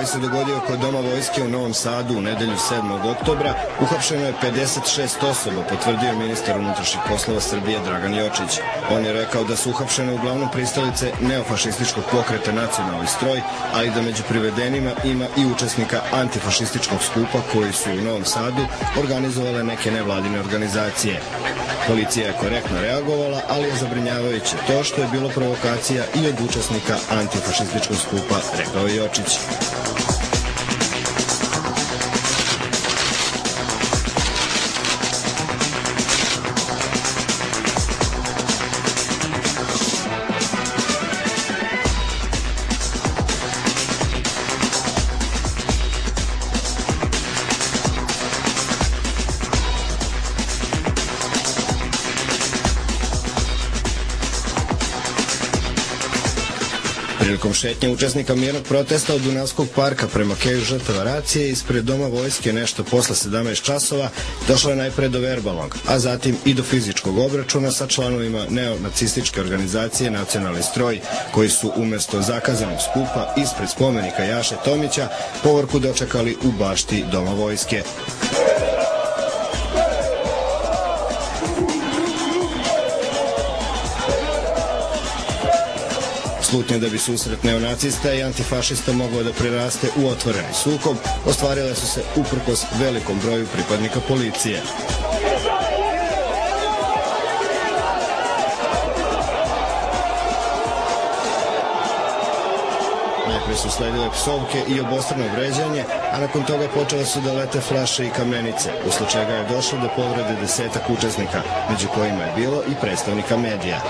koji se dogodio kod Doma vojske u Novom Sadu u nedelju 7. oktobra, uhapšeno je 56 osoba, potvrdio ministar unutrašnjih poslova Srbije Dragan Jočić. On je rekao da su uhapšene uglavnom pristalice neofašističkog pokreta Nacionalni stroj, ali da među privedenima ima i učesnika antifašističkog skupa koji su u Novom Sadu organizovale neke nevladine organizacije. Policija je korektno reagovala, ali je zabrinjavajuće to što je bilo provokacija i od učesnika antifašističkog skupa, rekao je Jočić. Prilikom šetnje učesnika mirnog protesta od Dunavskog parka prema keju žrtava racije ispred Doma vojske nešto posle 17 časova došlo je najpre do verbalnog, a zatim i do fizičkog obračuna sa članovima neonacističke organizacije Nacionalni stroj, koji su umesto zakazanog skupa ispred spomenika Jaše Tomića povorku dočekali u bašti Doma vojske. Slutnje da bi susret neonacista i antifašista mogao da preraste u otvoreni sukob, ostvarile su se uprkos velikom broju pripadnika policije. Najpre su sledile psovke i obostrano vređanje, a nakon toga počele su da lete flaše i kamenice, usled čega je došlo do povrede 10-ak učesnika, među kojima je bilo i predstavnika medija.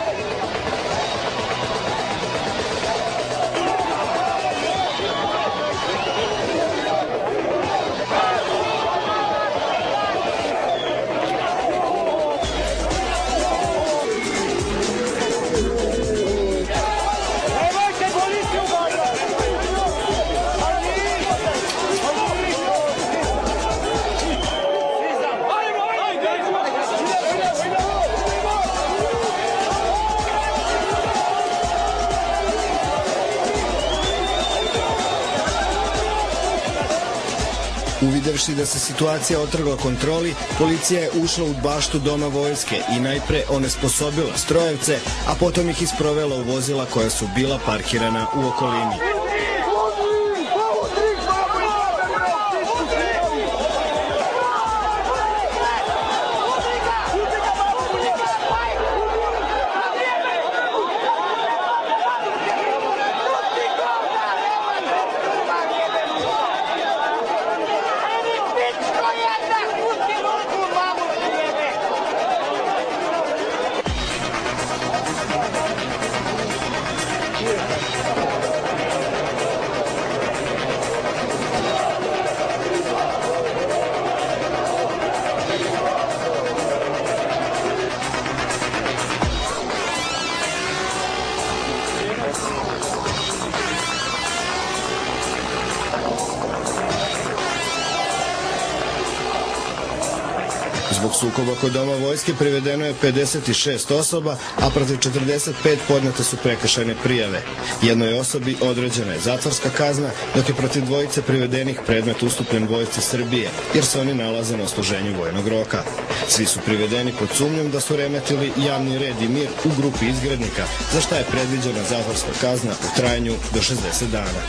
Uvidevši da se situacija otrgla kontroli, policija je ušla u baštu Doma vojske i najpre onesposobila strojevce, a potom ih isprovela u vozila koja su bila parkirana u okolini. Zbog sukoba kod Doma vojske privedeno je 56 osoba, a protiv 45 podnete su prekršajne prijave. Jednoj osobi određena je zatvorska kazna, dok je protiv dvojice privedenih predmet ustupljen Vojsci Srbije, jer se oni nalaze na odsluženju vojnog roka. Svi su privedeni pod sumnjom da su remetili javni red i mir u grupi izgrednika, za šta je predviđena zatvorska kazna u trajanju do 60 dana.